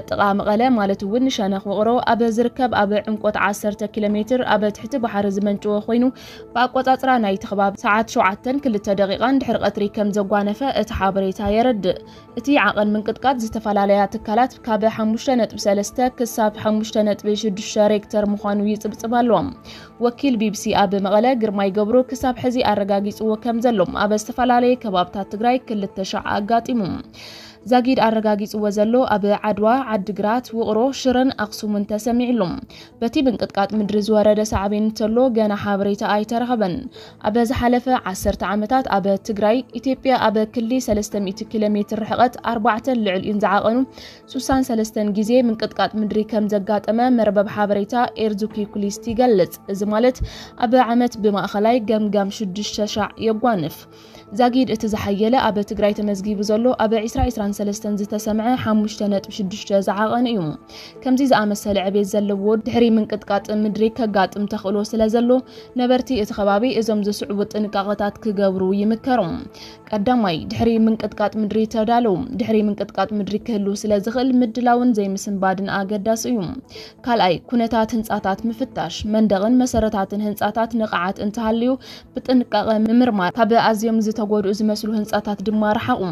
ጥቃ መቀለ ማለት እውን ሸነኽ ውቅሮ ኣብ ዝርከብ ኣብ ዕምቆት 10 ኪሎሜትር ኣብ ትሕቲ ባሕሪ ዝመንጭዎ ኮይኑ ብኣቆጻጽራ ናይ ተኸባቢ ሰዓት 7:02 ደቂቃን ድሕሪ ቀትሪ ከም ዘጓነፈ እቲ ሓበሬታ የረድእ እቲ ዓቐን ምንቅጥቃጥ ዝተፈላለያ ትካላት ካብ 5.3 ክሳብ 5.6 ሬክተር ምዃኑ ይጽብጽብ ኣሎ ወኪል ቢቢሲ ኣብ መቀለ ግርማይ ገብሩ ክሳብ ሕዚ ኣረጋጊጽዎ ከም ዘሎም ኣብ ዝተፈላለየ ከባብታት ትግራይ 200 ኣጋጢሙ ዛጊድ ኣረጋጊጽዎ ዘሎ ኣብ ዓድዋ ዓድግራት ውቅሮ ሽረን ኣክሱምን ተሰሚዕሎም በቲ ምንቅጥቃጥ ምድሪ ዝወረደ ሳዕቤን እንተሎ ገና ሓበሬታ ኣይተረኸበን ኣብ ዝሓለፈ 10 ዓመታት ኣብ ትግራይ ኢትዮጵያ ኣብ ክሊ 300 ኪሎሜትር ርሕቀት 4 ልዕሊኡን ዝዓቐኑ 63 ግዜ ምንቅጥቃጥ ምድሪ ከም ዘጋጠመ መርበብ ሓበሬታ ኤርዙኪ ኩሊስቲ ይገልጽ እዚ ማለት ኣብ ዓመት ብማእኸላይ ገምጋም 6,000 የጓንፍ ዛጊድ እቲ ዝሓየለ ኣብ ትግራይ ተመዝጊቡ ዘሎ ኣብ 2023 ዝተሰምዐ 5.6 ዝዓቐን እዩ ከምዚ ዝኣመሰለ ዕቤት ዘለዎ ድሕሪ ምንቅጥቃጥ ምድሪ ከጋጥም ተኽእሎ ስለዘሎ ነበርቲ እቲ ከባቢ እዞም ዝስዕቡ ጥንቃቐታት ክገብሩ ይምከሩ ቀዳማይ ድሕሪ ምንቅጥቃጥ ምድሪ ተዳለው ድሕሪ ምንቅጥቃጥ ምድሪ ክህሉ ስለዝኽእል ምድላውን ዘይምስንባድን ኣገዳሲ እዩ ካልኣይ ኩነታት ህንጻታት ምፍታሽ መንደቕን መሰረታትን ህንጻታት ንቕዓት እንተሃልዩ ብጥንቃቐ ምምርማር ካብ ኣዝዮም ዝተጎድኡ ዝመስሉ ህንጻታት ድማ ረሓቑ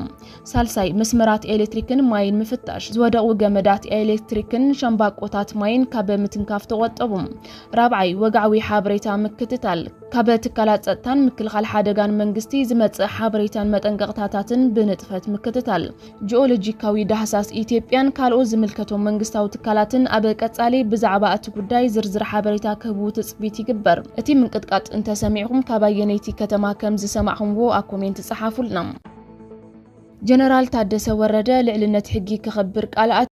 ሳልሳይ መስመራት ኤሌክትሪክን ማይን ምፍታሽ ዝወደቑ ገመዳት ኤሌክትሪክን ሻምባቆታት ማይን ካብ ምትንካፍ ተቆጠቡ ራብዓይ ወግዓዊ ሓበሬታ ምክትታል ካብ ትካላት ጸጥታን ምክልኻል ሓደጋን መንግስቲ ዝመጽእ ሓበሬታን መጠንቀቕታታትን ብንጥፈት ምክትታል ጂኦሎጂካዊ ዳህሳስ ኢትዮጵያን ካልኦት ዝምልከቶም መንግስታዊ ትካላትን ኣብ ቀጻሊ ብዛዕባ እቲ ጉዳይ ዝርዝር ሓበሬታ ክህቡ ትጽቢት ይግበር እቲ ምንቅጥቃጥ እንተሰሚዕኩም ካብ ኣየነይቲ ከተማ ከም ዝሰማዕኹምዎ ኣብ ኮሜንት ጻሓፉልና ጀነራል ታደሰ ወረደ ልዕልነት ሕጊ ክኽብር ቃልኣት